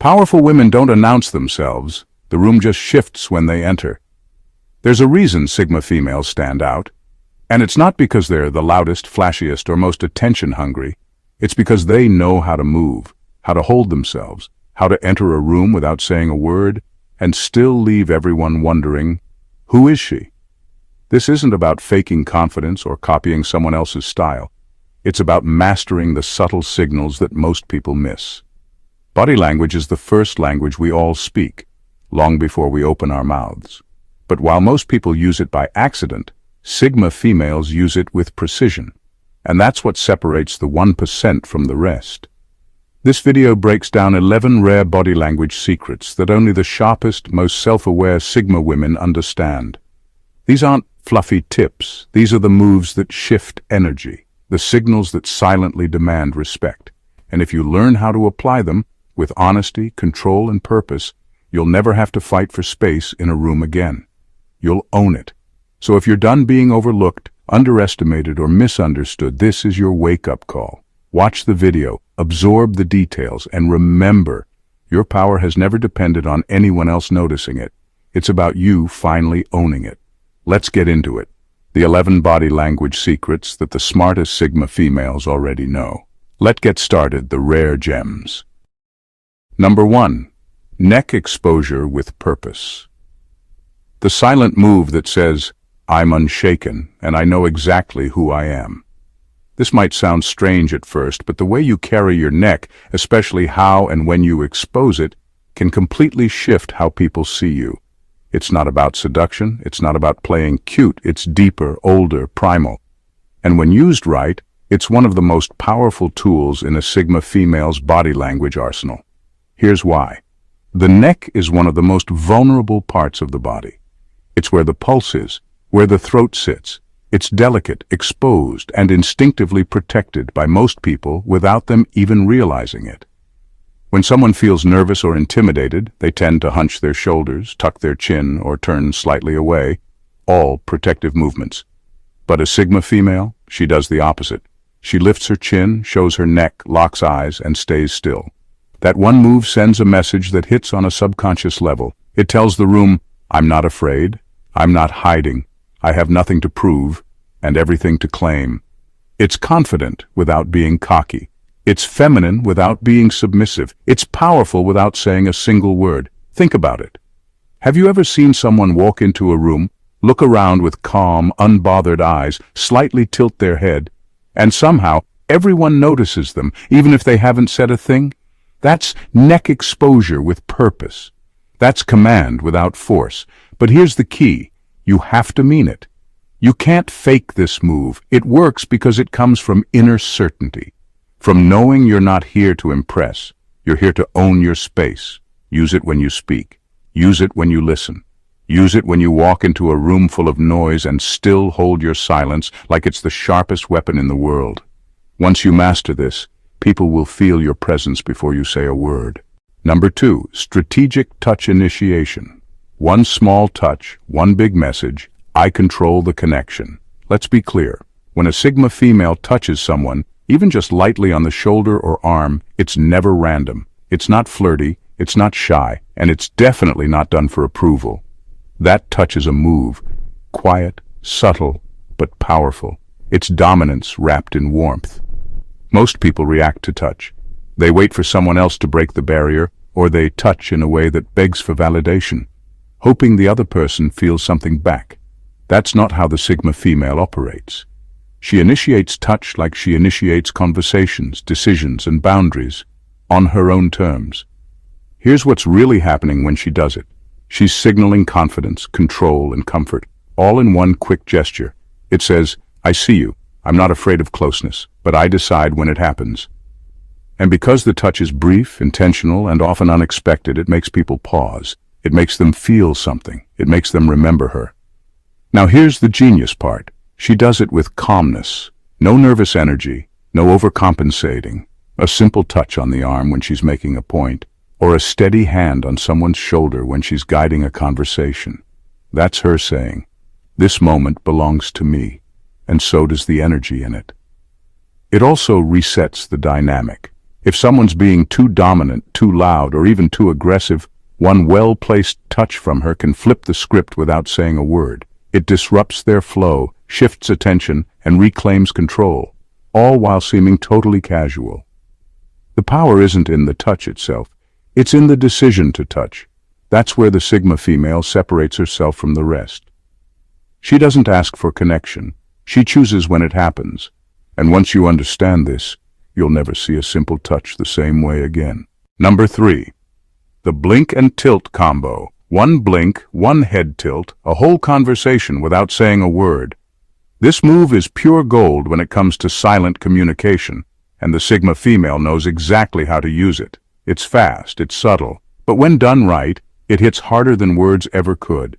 Powerful women don't announce themselves. The room just shifts when they enter. There's a reason Sigma females stand out. And it's not because they're the loudest, flashiest, or most attention-hungry. It's because they know how to move, how to hold themselves, how to enter a room without saying a word, and still leave everyone wondering, who is she? This isn't about faking confidence or copying someone else's style. It's about mastering the subtle signals that most people miss. Body language is the first language we all speak, long before we open our mouths. But while most people use it by accident, Sigma females use it with precision. And that's what separates the 1% from the rest. This video breaks down 11 rare body language secrets that only the sharpest, most self-aware Sigma women understand. These aren't fluffy tips. These are the moves that shift energy, the signals that silently demand respect. And if you learn how to apply them, with honesty, control, and purpose, you'll never have to fight for space in a room again. You'll own it. So if you're done being overlooked, underestimated, or misunderstood, this is your wake-up call. Watch the video, absorb the details, and remember, your power has never depended on anyone else noticing it. It's about you finally owning it. Let's get into it. The 11 body language secrets that the smartest Sigma females already know. Let's get started, the rare gems. Number 1. Neck exposure with purpose. The silent move that says, I'm unshaken, and I know exactly who I am. This might sound strange at first, but the way you carry your neck, especially how and when you expose it, can completely shift how people see you. It's not about seduction, it's not about playing cute, it's deeper, older, primal. And when used right, it's one of the most powerful tools in a Sigma female's body language arsenal. Here's why. The neck is one of the most vulnerable parts of the body. It's where the pulse is, where the throat sits. It's delicate, exposed, and instinctively protected by most people without them even realizing it. When someone feels nervous or intimidated, they tend to hunch their shoulders, tuck their chin, or turn slightly away, all protective movements. But a Sigma female, she does the opposite. She lifts her chin, shows her neck, locks eyes, and stays still. That one move sends a message that hits on a subconscious level. It tells the room, I'm not afraid, I'm not hiding, I have nothing to prove, and everything to claim. It's confident without being cocky. It's feminine without being submissive. It's powerful without saying a single word. Think about it. Have you ever seen someone walk into a room, look around with calm, unbothered eyes, slightly tilt their head, and somehow everyone notices them, even if they haven't said a thing? That's neck exposure with purpose. That's command without force. But here's the key. You have to mean it. You can't fake this move. It works because it comes from inner certainty. From knowing you're not here to impress. You're here to own your space. Use it when you speak. Use it when you listen. Use it when you walk into a room full of noise and still hold your silence like it's the sharpest weapon in the world. Once you master this, people will feel your presence before you say a word. Number 2, strategic touch initiation. One small touch, one big message, I control the connection. Let's be clear. When a Sigma female touches someone, even just lightly on the shoulder or arm, it's never random. It's not flirty, it's not shy, and it's definitely not done for approval. That touch is a move. Quiet, subtle, but powerful. It's dominance wrapped in warmth. Most people react to touch. They wait for someone else to break the barrier, or they touch in a way that begs for validation, hoping the other person feels something back. That's not how the Sigma female operates. She initiates touch like she initiates conversations, decisions, and boundaries, on her own terms. Here's what's really happening when she does it. She's signaling confidence, control, and comfort, all in one quick gesture. It says, I see you. I'm not afraid of closeness, but I decide when it happens. And because the touch is brief, intentional, and often unexpected, it makes people pause. It makes them feel something. It makes them remember her. Now here's the genius part. She does it with calmness. No nervous energy, no overcompensating. A simple touch on the arm when she's making a point, or a steady hand on someone's shoulder when she's guiding a conversation. That's her saying, this moment belongs to me, and so does the energy in it. It also resets the dynamic. If someone's being too dominant, too loud, or even too aggressive, one well-placed touch from her can flip the script without saying a word. It disrupts their flow, shifts attention, and reclaims control, all while seeming totally casual. The power isn't in the touch itself, it's in the decision to touch. That's where the Sigma female separates herself from the rest. She doesn't ask for connection, she chooses when it happens. And once you understand this, you'll never see a simple touch the same way again. Number 3. The blink and tilt combo. One blink, one head tilt, a whole conversation without saying a word. This move is pure gold when it comes to silent communication, and the Sigma female knows exactly how to use it. It's fast, it's subtle, but when done right, it hits harder than words ever could.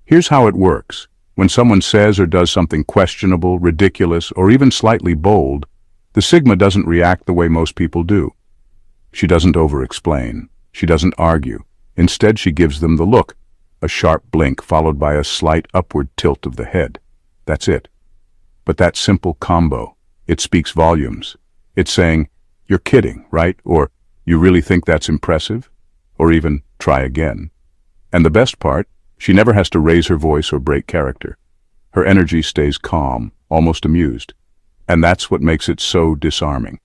Here's how it works. When someone says or does something questionable, ridiculous, or even slightly bold, the Sigma doesn't react the way most people do. She doesn't over-explain. She doesn't argue. Instead, she gives them the look, a sharp blink followed by a slight upward tilt of the head. That's it. But that simple combo, it speaks volumes. It's saying, "You're kidding, right?" Or, "You really think that's impressive?" Or even, "Try again." And the best part, she never has to raise her voice or break character. Her energy stays calm, almost amused. And that's what makes it so disarming.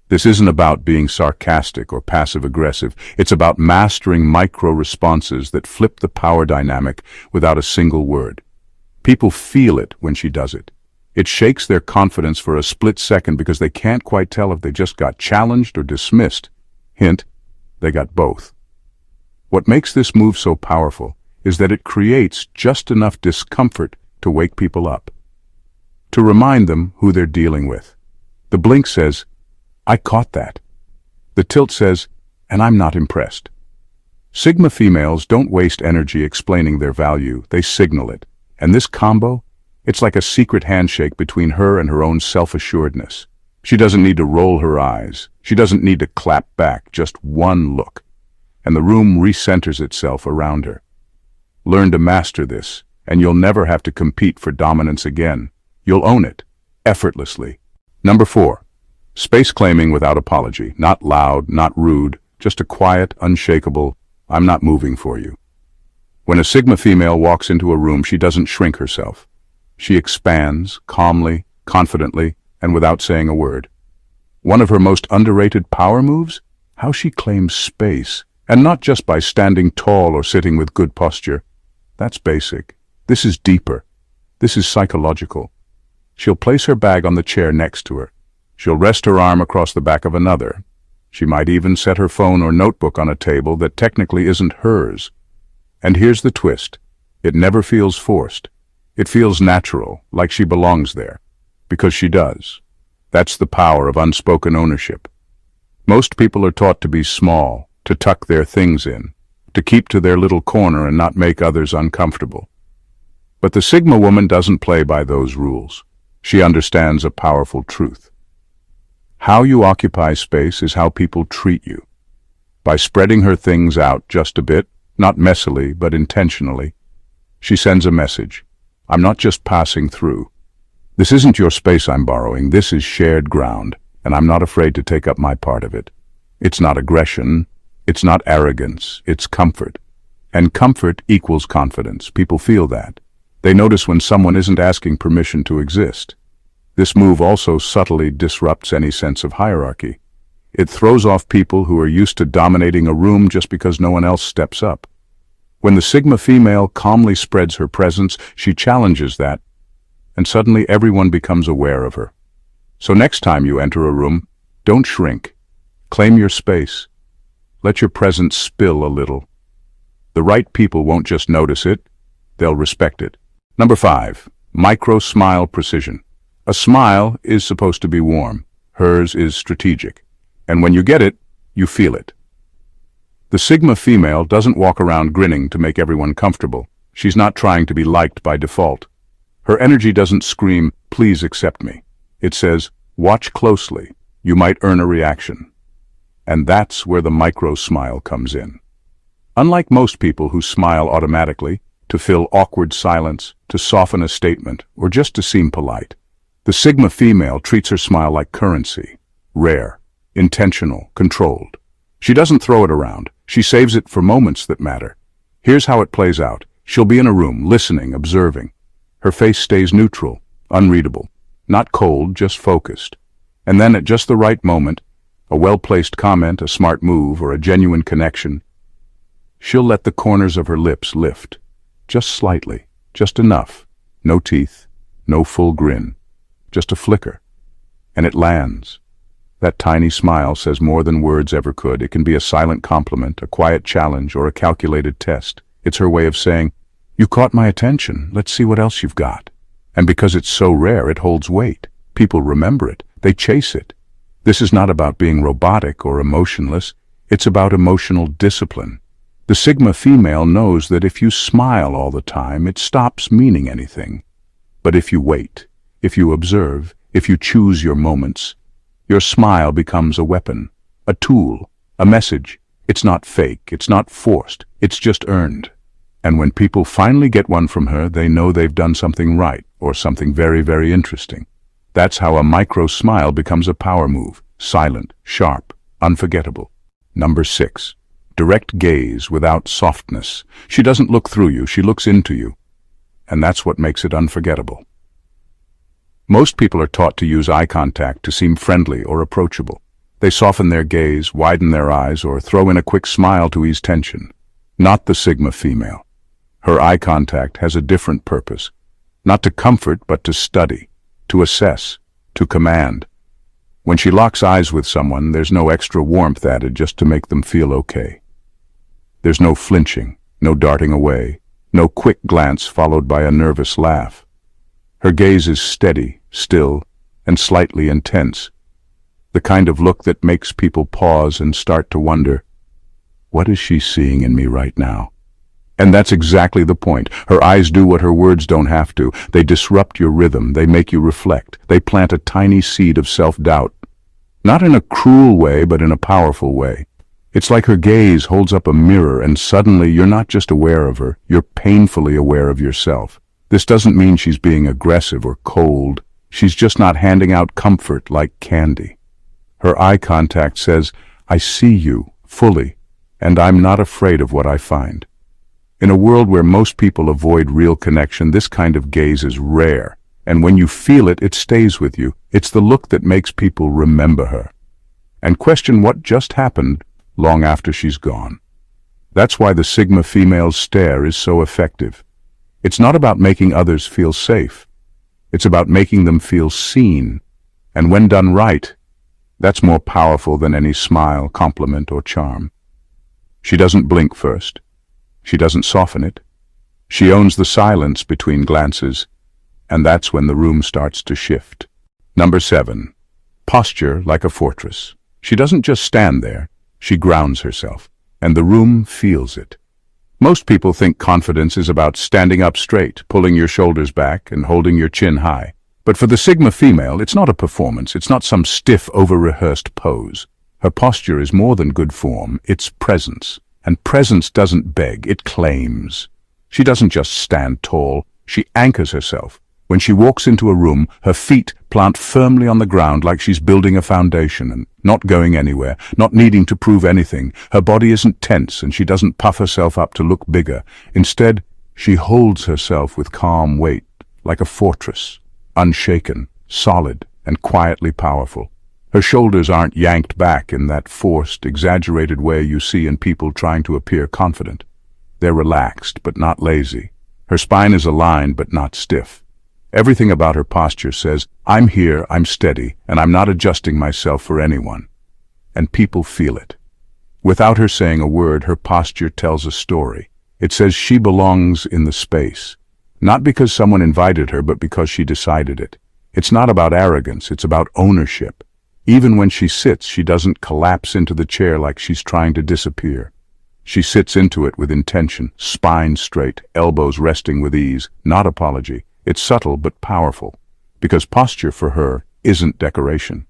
This isn't about being sarcastic or passive-aggressive. It's about mastering micro-responses that flip the power dynamic without a single word. People feel it when she does it. It shakes their confidence for a split second because they can't quite tell if they just got challenged or dismissed. Hint, they got both. What makes this move so powerful is that it creates just enough discomfort to wake people up, to remind them who they're dealing with. The blink says, "I caught that." The tilt says, "And I'm not impressed." Sigma females don't waste energy explaining their value, they signal it. And this combo, it's like a secret handshake between her and her own self-assuredness. She doesn't need to roll her eyes. She doesn't need to clap back, just one look. And the room recenters itself around her. Learn to master this, and you'll never have to compete for dominance again. You'll own it, effortlessly. Number 4. Space claiming without apology. Not loud, not rude, just a quiet, unshakable, "I'm not moving for you." When a Sigma female walks into a room, she doesn't shrink herself. She expands, calmly, confidently, and without saying a word. One of her most underrated power moves? How she claims space, and not just by standing tall or sitting with good posture. That's basic. This is deeper. This is psychological. She'll place her bag on the chair next to her. She'll rest her arm across the back of another. She might even set her phone or notebook on a table that technically isn't hers. And here's the twist. It never feels forced. It feels natural, like she belongs there. Because she does. That's the power of unspoken ownership. Most people are taught to be small, to tuck their things in, to keep to their little corner and not make others uncomfortable. But the Sigma woman doesn't play by those rules. She understands a powerful truth. How you occupy space is how people treat you. By spreading her things out just a bit, not messily, but intentionally, she sends a message. I'm not just passing through. This isn't your space I'm borrowing, this is shared ground, and I'm not afraid to take up my part of it. It's not aggression, it's not arrogance, it's comfort. And comfort equals confidence. People feel that. They notice when someone isn't asking permission to exist. This move also subtly disrupts any sense of hierarchy. It throws off people who are used to dominating a room just because no one else steps up. When the Sigma female calmly spreads her presence, she challenges that, and suddenly everyone becomes aware of her. So next time you enter a room, don't shrink. Claim your space. Let your presence spill a little. The right people won't just notice it, they'll respect it. Number 5. Micro-smile precision. A smile is supposed to be warm. Hers is strategic. And when you get it, you feel it. The Sigma female doesn't walk around grinning to make everyone comfortable. She's not trying to be liked by default. Her energy doesn't scream, "Please accept me." It says, "Watch closely. You might earn a reaction." And that's where the micro-smile comes in. Unlike most people who smile automatically, to fill awkward silence, to soften a statement, or just to seem polite, the Sigma female treats her smile like currency, rare, intentional, controlled. She doesn't throw it around. She saves it for moments that matter. Here's how it plays out. She'll be in a room, listening, observing. Her face stays neutral, unreadable, not cold, just focused. And then at just the right moment, a well-placed comment, a smart move, or a genuine connection, she'll let the corners of her lips lift. Just slightly, just enough. No teeth, no full grin, just a flicker. And it lands. That tiny smile says more than words ever could. It can be a silent compliment, a quiet challenge, or a calculated test. It's her way of saying, "You caught my attention. Let's see what else you've got." And because it's so rare, it holds weight. People remember it. They chase it. This is not about being robotic or emotionless. It's about emotional discipline. The Sigma female knows that if you smile all the time, it stops meaning anything. But if you wait, if you observe, if you choose your moments, your smile becomes a weapon, a tool, a message. It's not fake, it's not forced, it's just earned. And when people finally get one from her, they know they've done something right, or something very, very interesting. That's how a micro smile becomes a power move, silent, sharp, unforgettable. Number 6. Direct gaze without softness. She doesn't look through you, she looks into you. And that's what makes it unforgettable. Most people are taught to use eye contact to seem friendly or approachable. They soften their gaze, widen their eyes, or throw in a quick smile to ease tension. Not the Sigma female. Her eye contact has a different purpose. Not to comfort, but to study, to assess, to command. When she locks eyes with someone, there's no extra warmth added just to make them feel okay. There's no flinching, no darting away, no quick glance followed by a nervous laugh. Her gaze is steady, still, and slightly intense. The kind of look that makes people pause and start to wonder, what is she seeing in me right now? And that's exactly the point. Her eyes do what her words don't have to. They disrupt your rhythm. They make you reflect. They plant a tiny seed of self-doubt. Not in a cruel way, but in a powerful way. It's like her gaze holds up a mirror, and suddenly you're not just aware of her, you're painfully aware of yourself. This doesn't mean she's being aggressive or cold. She's just not handing out comfort like candy. Her eye contact says, I see you, fully, and I'm not afraid of what I find. In a world where most people avoid real connection, this kind of gaze is rare, and when you feel it, it stays with you. It's the look that makes people remember her and question what just happened long after she's gone. That's why the Sigma female's stare is so effective. It's not about making others feel safe. It's about making them feel seen, and when done right, that's more powerful than any smile, compliment, or charm. She doesn't blink first. She doesn't soften it. She owns the silence between glances, and that's when the room starts to shift. Number 7. Posture like a fortress. She doesn't just stand there, she grounds herself, and the room feels it. Most people think confidence is about standing up straight, pulling your shoulders back, and holding your chin high. But for the Sigma female, it's not a performance, it's not some stiff, over-rehearsed pose. Her posture is more than good form, it's presence. And presence doesn't beg, it claims. She doesn't just stand tall, she anchors herself. When she walks into a room, her feet plant firmly on the ground like she's building a foundation and not going anywhere, not needing to prove anything. Her body isn't tense and she doesn't puff herself up to look bigger. Instead, she holds herself with calm weight, like a fortress, unshaken, solid, and quietly powerful. Her shoulders aren't yanked back in that forced, exaggerated way you see in people trying to appear confident. They're relaxed, but not lazy. Her spine is aligned, but not stiff. Everything about her posture says, I'm here, I'm steady, and I'm not adjusting myself for anyone. And people feel it. Without her saying a word, her posture tells a story. It says she belongs in the space. Not because someone invited her, but because she decided it. It's not about arrogance, it's about ownership. Even when she sits, she doesn't collapse into the chair like she's trying to disappear. She sits into it with intention, spine straight, elbows resting with ease, not apology. It's subtle but powerful, because posture for her isn't decoration.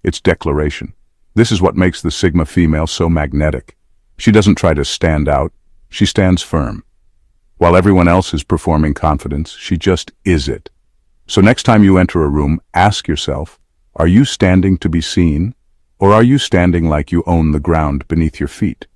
It's declaration. This is what makes the Sigma female so magnetic. She doesn't try to stand out, she stands firm. While everyone else is performing confidence, she just is it. So next time you enter a room, ask yourself, are you standing to be seen? Or are you standing like you own the ground beneath your feet?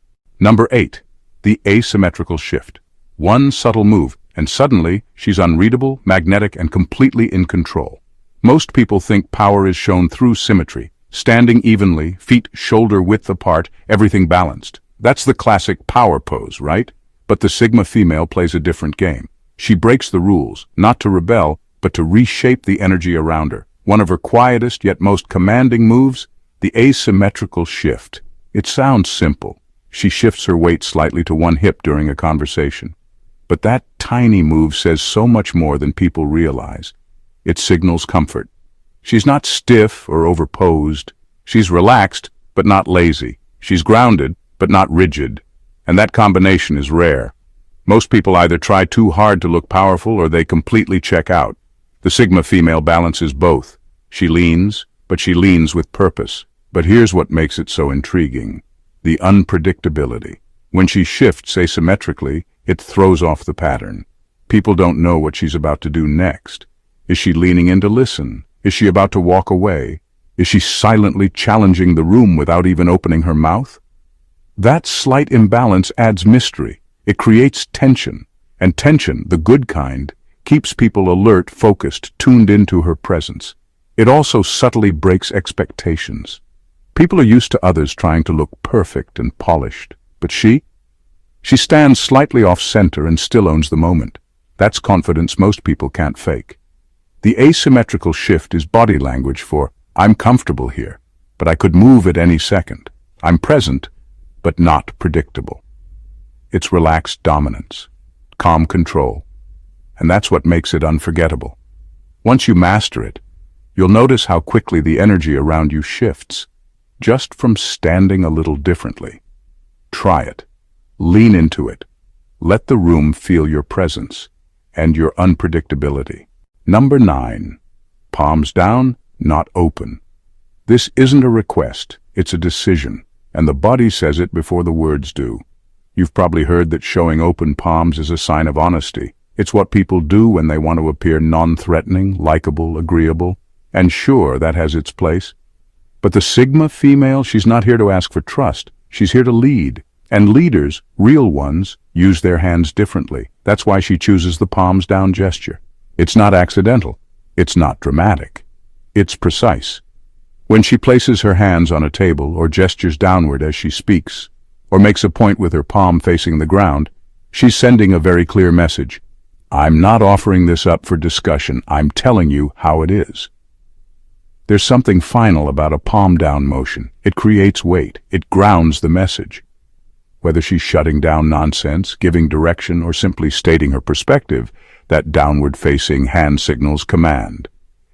Number 8. The asymmetrical shift. One subtle move, and suddenly she's unreadable, magnetic, and completely in control. Most people think power is shown through symmetry, standing evenly, feet shoulder-width apart, everything balanced. That's the classic power pose, right? But the Sigma female plays a different game. She breaks the rules, not to rebel, but to reshape the energy around her. One of her quietest yet most commanding moves, the asymmetrical shift. It sounds simple. She shifts her weight slightly to one hip during a conversation. But that tiny move says so much more than people realize. It signals comfort. She's not stiff or overposed. She's relaxed, but not lazy. She's grounded, but not rigid. And that combination is rare. Most people either try too hard to look powerful or they completely check out. The Sigma female balances both. She leans, but she leans with purpose. But here's what makes it so intriguing. The unpredictability. When she shifts asymmetrically, it throws off the pattern. People don't know what she's about to do next. Is she leaning in to listen? Is she about to walk away? Is she silently challenging the room without even opening her mouth? That slight imbalance adds mystery. It creates tension. And tension, the good kind, keeps people alert, focused, tuned into her presence. It also subtly breaks expectations. People are used to others trying to look perfect and polished. But she stands slightly off-center and still owns the moment. That's confidence most people can't fake. The asymmetrical shift is body language for, I'm comfortable here, but I could move at any second. I'm present, but not predictable. It's relaxed dominance, calm control, and that's what makes it unforgettable. Once you master it, you'll notice how quickly the energy around you shifts, just from standing a little differently. Try it. Lean into it. Let the room feel your presence and your unpredictability. Number 9. Palms down, not open. This isn't a request, it's a decision, and the body says it before the words do. You've probably heard that showing open palms is a sign of honesty. It's what people do when they want to appear non-threatening, likable, agreeable, and sure, that has its place. But the Sigma female, she's not here to ask for trust. She's here to lead. And leaders, real ones, use their hands differently. That's why she chooses the palms down gesture. It's not accidental. It's not dramatic. It's precise. When she places her hands on a table or gestures downward as she speaks, or makes a point with her palm facing the ground, she's sending a very clear message. I'm not offering this up for discussion. I'm telling you how it is. There's something final about a palm-down motion. It creates weight. It grounds the message. Whether she's shutting down nonsense, giving direction, or simply stating her perspective, that downward-facing hand signals command.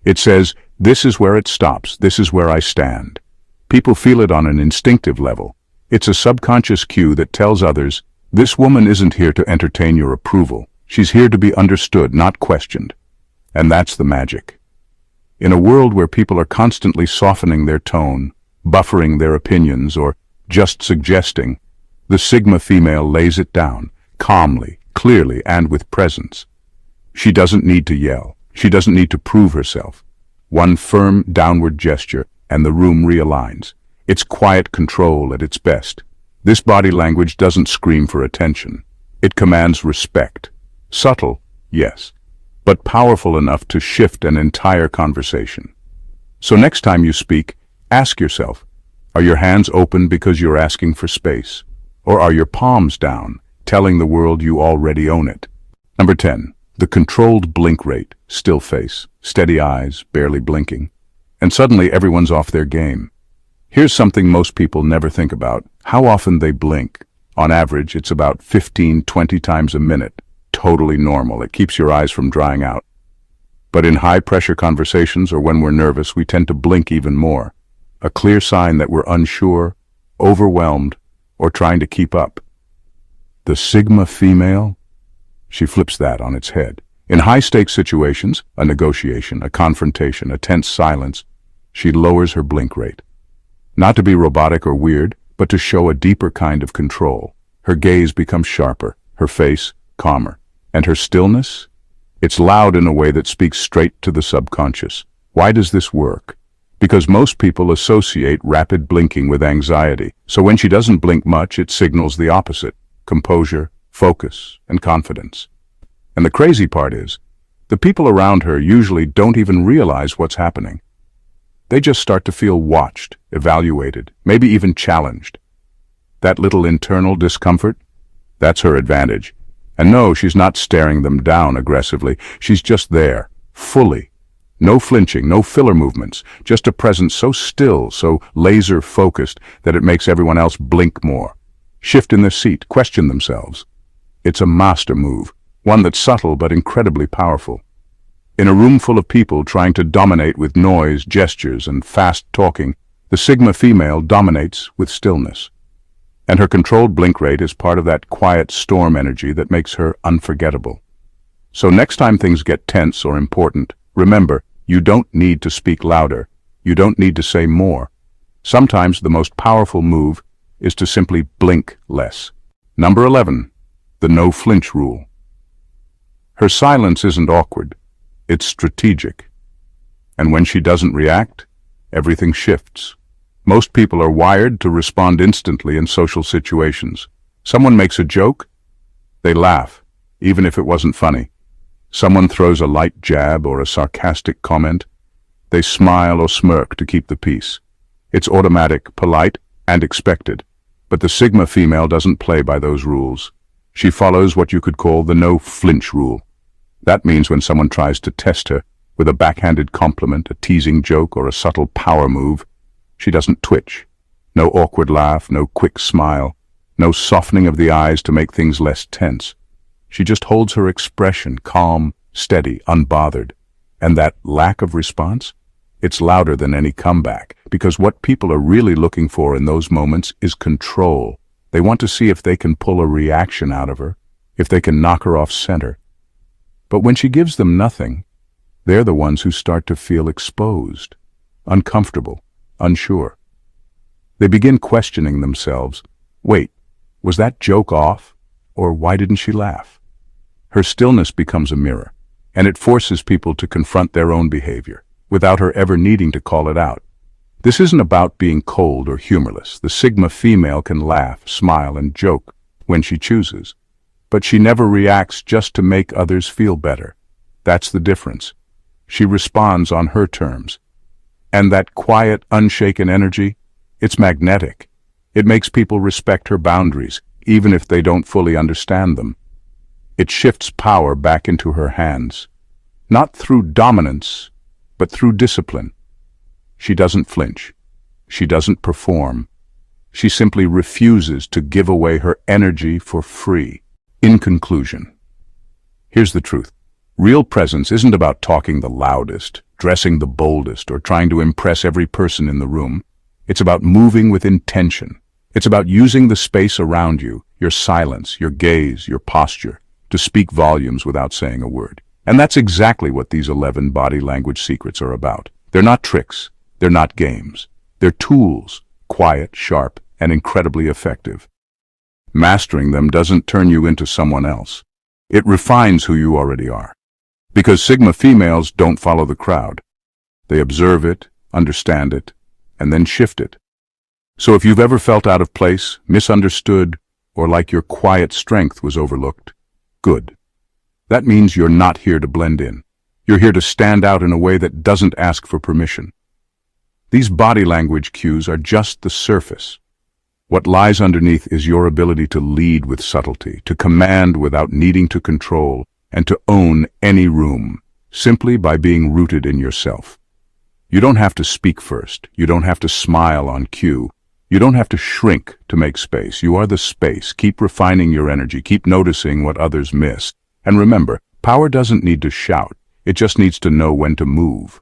It says, this is where it stops. This is where I stand. People feel it on an instinctive level. It's a subconscious cue that tells others, this woman isn't here to entertain your approval. She's here to be understood, not questioned. And that's the magic. In a world where people are constantly softening their tone, buffering their opinions, or just suggesting, the Sigma female lays it down, calmly, clearly, and with presence. She doesn't need to yell. She doesn't need to prove herself. One firm downward gesture, and the room realigns. It's quiet control at its best. This body language doesn't scream for attention. It commands respect. Subtle, yes, but powerful enough to shift an entire conversation. So next time you speak, ask yourself, are your hands open because you're asking for space? Or are your palms down, telling the world you already own it? Number 10. The controlled blink rate, still face, steady eyes, barely blinking. And suddenly everyone's off their game. Here's something most people never think about, how often they blink. On average, it's about 15-20 times a minute. Totally normal. It keeps your eyes from drying out. But in high-pressure conversations or when we're nervous, we tend to blink even more. A clear sign that we're unsure, overwhelmed, or trying to keep up. The Sigma female? She flips that on its head. In high-stakes situations, a negotiation, a confrontation, a tense silence, she lowers her blink rate. Not to be robotic or weird, but to show a deeper kind of control. Her gaze becomes sharper, her face calmer. And her stillness? It's loud in a way that speaks straight to the subconscious. Why does this work? Because most people associate rapid blinking with anxiety, so when she doesn't blink much, it signals the opposite: composure, focus, and confidence. And the crazy part is, the people around her usually don't even realize what's happening. They just start to feel watched, evaluated, maybe even challenged. That little internal discomfort, that's her advantage. And no, she's not staring them down aggressively. She's just there, fully. No flinching, no filler movements, just a presence so still, so laser-focused that it makes everyone else blink more, shift in their seat, question themselves. It's a master move, one that's subtle but incredibly powerful. In a room full of people trying to dominate with noise, gestures, and fast talking, the Sigma female dominates with stillness. And her controlled blink rate is part of that quiet storm energy that makes her unforgettable. So next time things get tense or important, remember, you don't need to speak louder. You don't need to say more. Sometimes the most powerful move is to simply blink less. Number 11, the no flinch rule. Her silence isn't awkward. It's strategic. And when she doesn't react, everything shifts. Most people are wired to respond instantly in social situations. Someone makes a joke, they laugh, even if it wasn't funny. Someone throws a light jab or a sarcastic comment, they smile or smirk to keep the peace. It's automatic, polite, and expected. But the Sigma female doesn't play by those rules. She follows what you could call the no flinch rule. That means when someone tries to test her with a backhanded compliment, a teasing joke, or a subtle power move, she doesn't twitch. No awkward laugh, no quick smile, no softening of the eyes to make things less tense. She just holds her expression, calm, steady, unbothered. And that lack of response? It's louder than any comeback, because what people are really looking for in those moments is control. They want to see if they can pull a reaction out of her, if they can knock her off center. But when she gives them nothing, they're the ones who start to feel exposed, uncomfortable, unsure. They begin questioning themselves. Wait, was that joke off? Or why didn't she laugh? Her stillness becomes a mirror, and it forces people to confront their own behavior, without her ever needing to call it out. This isn't about being cold or humorless. The Sigma female can laugh, smile, and joke when she chooses. But she never reacts just to make others feel better. That's the difference. She responds on her terms. And that quiet, unshaken energy, it's magnetic. It makes people respect her boundaries, even if they don't fully understand them. It shifts power back into her hands, not through dominance, but through discipline. She doesn't flinch. She doesn't perform. She simply refuses to give away her energy for free. In conclusion, here's the truth. Real presence isn't about talking the loudest, dressing the boldest, or trying to impress every person in the room. It's about moving with intention. It's about using the space around you, your silence, your gaze, your posture, to speak volumes without saying a word. And that's exactly what these 11 body language secrets are about. They're not tricks. They're not games. They're tools, quiet, sharp, and incredibly effective. Mastering them doesn't turn you into someone else. It refines who you already are. Because Sigma females don't follow the crowd. They observe it, understand it, and then shift it. So if you've ever felt out of place, misunderstood, or like your quiet strength was overlooked, good. That means you're not here to blend in. You're here to stand out in a way that doesn't ask for permission. These body language cues are just the surface. What lies underneath is your ability to lead with subtlety, to command without needing to control, and to own any room, simply by being rooted in yourself. You don't have to speak first. You don't have to smile on cue. You don't have to shrink to make space. You are the space. Keep refining your energy. Keep noticing what others miss. And remember, power doesn't need to shout. It just needs to know when to move.